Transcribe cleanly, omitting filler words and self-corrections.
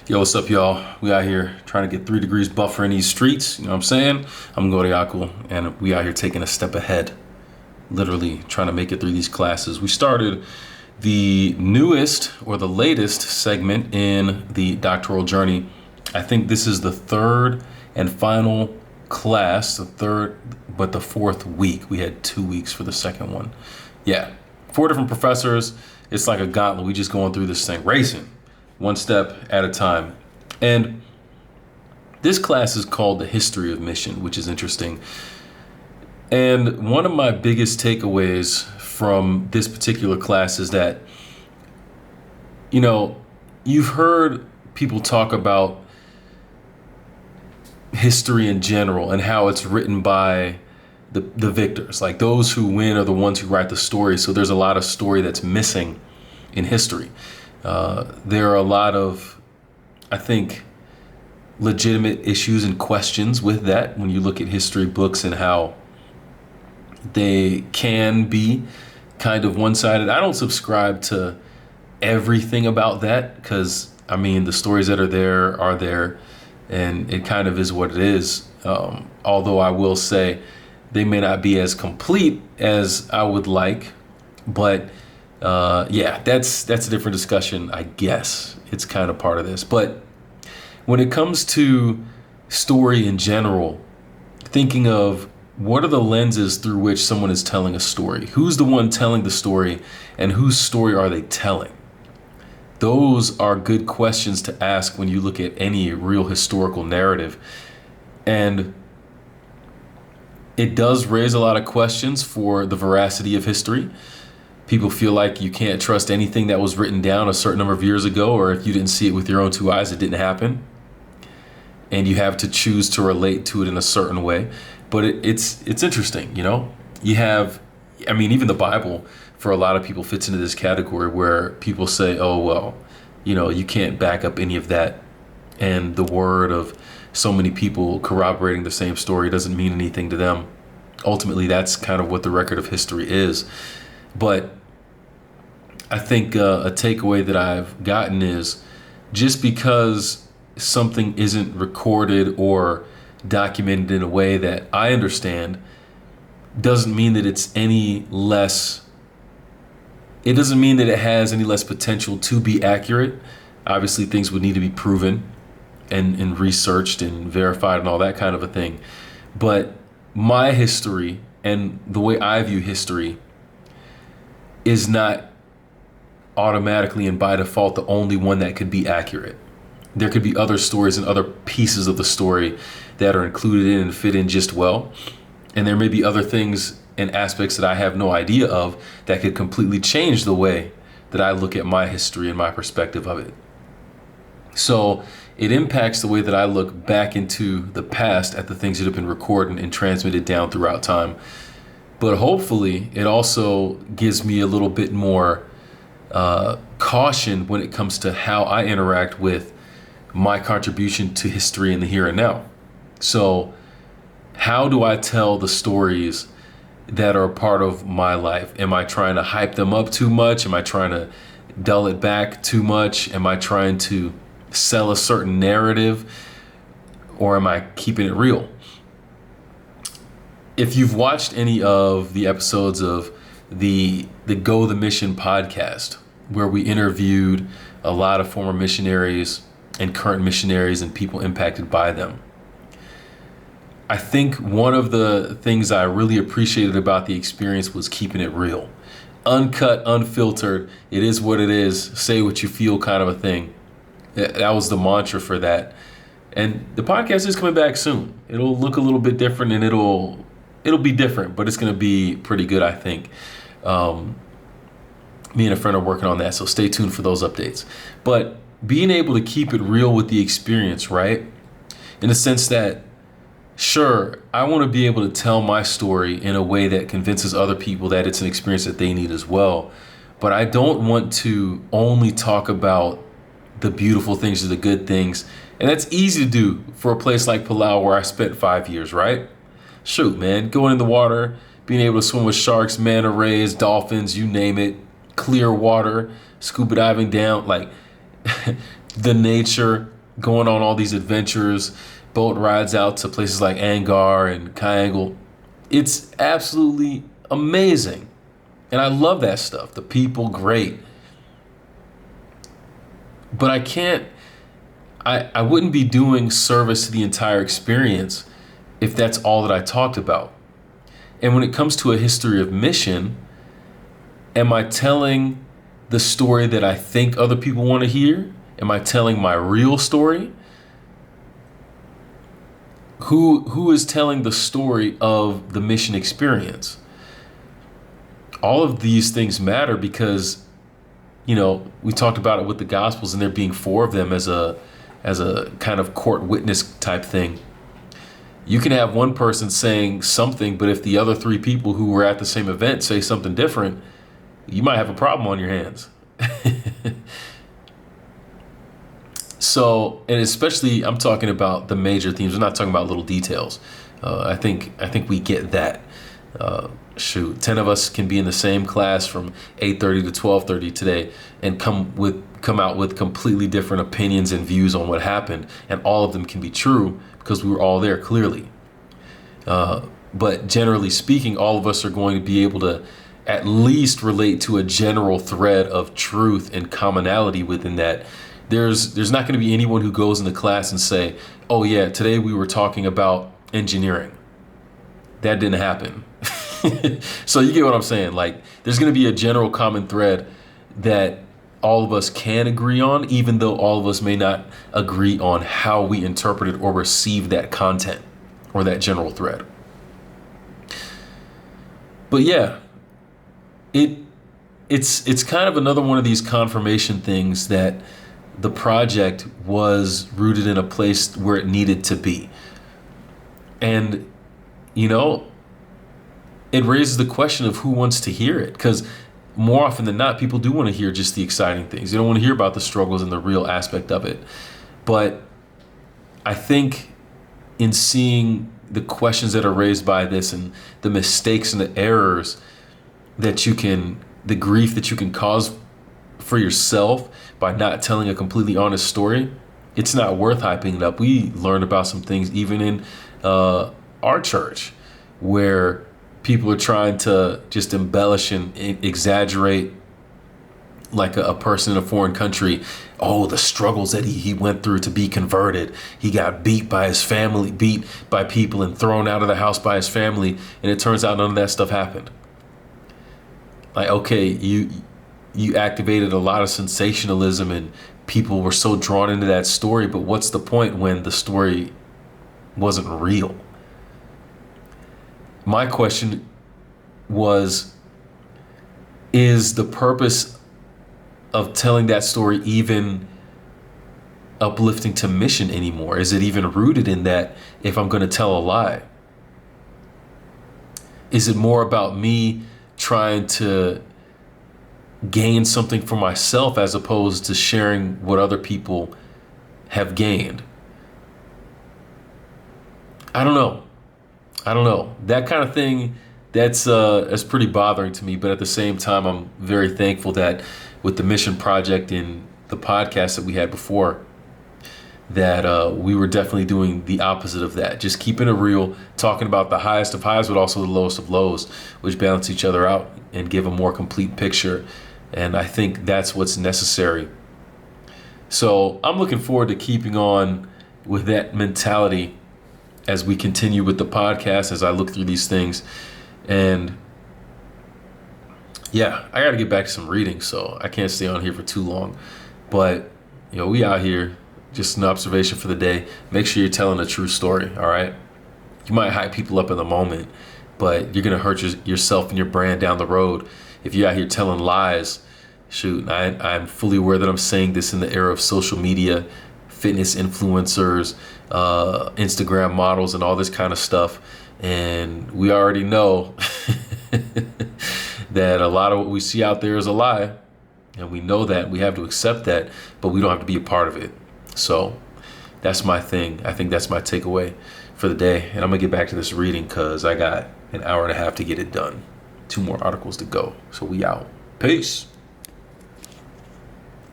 Yo, what's up, y'all? We out here trying to get 3 degrees buffer in these streets. You know what I'm saying? I'm Goriaku, and we out here taking a step ahead, literally trying to make it through these classes. We started the newest or the latest segment in the doctoral journey. I think this is the third and final class, the fourth week. We had 2 weeks for the second one. Yeah, 4 different professors. It's like a gauntlet. We just going through this thing, racing. One step at a time. And this class is called the History of Mission, which is interesting. And one of my biggest takeaways from this particular class is that, you've heard people talk about history in general and how it's written by the victors. Like, those who win are the ones who write the story. So there's a lot of story that's missing in history. There are a lot of, I think, legitimate issues and questions with that when you look at history books and how they can be kind of one-sided. I don't subscribe to everything about that because, the stories that are there, and it kind of is what it is. Although I will say they may not be as complete as I would like, but that's a different discussion, I guess. It's kind of part of this. But when it comes to story in general, thinking of what are the lenses through which someone is telling a story? Who's the one telling the story, and whose story are they telling? Those are good questions to ask when you look at any real historical narrative. And it does raise a lot of questions for the veracity of history. People feel like you can't trust anything that was written down a certain number of years ago, or if you didn't see it with your own 2 eyes, it didn't happen. And you have to choose to relate to it in a certain way. But it's interesting, You have, even the Bible, for a lot of people, fits into this category where people say, oh, well, you can't back up any of that. And the word of so many people corroborating the same story doesn't mean anything to them. Ultimately, that's kind of what the record of history is. But I think a takeaway that I've gotten is just because something isn't recorded or documented in a way that I understand doesn't mean that it doesn't mean that it has any less potential to be accurate. Obviously, things would need to be proven and researched and verified and all that kind of a thing. But my history and the way I view history is not automatically and by default the only one that could be accurate. There could be other stories and other pieces of the story that are included in and fit in just well. And there may be other things and aspects that I have no idea of that could completely change the way that I look at my history and my perspective of it. So it impacts the way that I look back into the past at the things that have been recorded and transmitted down throughout time. But hopefully it also gives me a little bit more caution when it comes to how I interact with my contribution to history in the here and now. So how do I tell the stories that are a part of my life? Am I trying to hype them up too much? Am I trying to dull it back too much? Am I trying to sell a certain narrative? Or am I keeping it real? If you've watched any of the episodes of the Go the Mission podcast, where we interviewed a lot of former missionaries and current missionaries and people impacted by them, I think one of the things I really appreciated about the experience was keeping it real. Uncut, unfiltered, it is what it is, say what you feel kind of a thing. That was the mantra for that. And the podcast is coming back soon. It'll look a little bit different and it'll be different, but it's going to be pretty good, I think. Me and a friend are working on that, so stay tuned for those updates. But being able to keep it real with the experience, right? In the sense that, sure, I want to be able to tell my story in a way that convinces other people that it's an experience that they need as well. But I don't want to only talk about the beautiful things or the good things. And that's easy to do for a place like Palau, where I spent 5 years, right? Shoot, man, going in the water, being able to swim with sharks, manta rays, dolphins, you name it, clear water, scuba diving down, like the nature, going on all these adventures, boat rides out to places like Angar and Kayangal. It's absolutely amazing. And I love that stuff. The people, great. But I wouldn't be doing service to the entire experience if that's all that I talked about. And when it comes to a history of mission, am I telling the story that I think other people want to hear? Am I telling my real story? Who is telling the story of the mission experience? All of these things matter because, we talked about it with the Gospels and there being 4 of them as a kind of court witness type thing. You can have one person saying something, but if the other 3 people who were at the same event say something different, you might have a problem on your hands. So, and especially I'm talking about the major themes. I'm not talking about little details. I think we get that. 10 of us can be in the same class from 8:30 to 12:30 today and come out with completely different opinions and views on what happened, and all of them can be true because we were all there clearly. But generally speaking, all of us are going to be able to at least relate to a general thread of truth and commonality within that. There's not going to be anyone who goes into class and say, oh yeah, today we were talking about engineering. That didn't happen. So you get what I'm saying? Like, there's going to be a general common thread that all of us can agree on, even though all of us may not agree on how we interpret it or receive that content or that general thread. But yeah, it's kind of another one of these confirmation things that the project was rooted in a place where it needed to be. And, it raises the question of who wants to hear it. Because more often than not, people do want to hear just the exciting things. They don't want to hear about the struggles and the real aspect of it. But I think in seeing the questions that are raised by this and the mistakes and the errors the grief that you can cause for yourself by not telling a completely honest story, it's not worth hyping it up. We learned about some things even in our church where people are trying to just embellish and exaggerate, like a person in a foreign country. Oh, the struggles that he went through to be converted. He got beat by his family, beat by people and thrown out of the house by his family. And it turns out none of that stuff happened. Like, okay, you activated a lot of sensationalism and people were so drawn into that story. But what's the point when the story wasn't real? My question was, is the purpose of telling that story even uplifting to mission anymore? Is it even rooted in that if I'm going to tell a lie? Is it more about me trying to gain something for myself as opposed to sharing what other people have gained? I don't know. That kind of thing, that's pretty bothering to me. But at the same time, I'm very thankful that with the mission project and the podcast that we had before, that we were definitely doing the opposite of that. Just keeping it real, talking about the highest of highs, but also the lowest of lows, which balance each other out and give a more complete picture. And I think that's what's necessary. So I'm looking forward to keeping on with that mentality as we continue with the podcast, as I look through these things. And yeah, I got to get back to some reading, so I can't stay on here for too long. But, we out here, just an observation for the day. Make sure you're telling a true story, all right? You might hype people up in the moment, but you're going to hurt yourself and your brand down the road if you're out here telling lies. Shoot, I'm fully aware that I'm saying this in the era of social media, fitness influencers, Instagram models, and all this kind of stuff. And we already know that a lot of what we see out there is a lie. And we know that. We have to accept that, but we don't have to be a part of it. So that's my thing. I think that's my takeaway for the day. And I'm going to get back to this reading because I got an hour and a half to get it done. 2 more articles to go. So we out. Peace.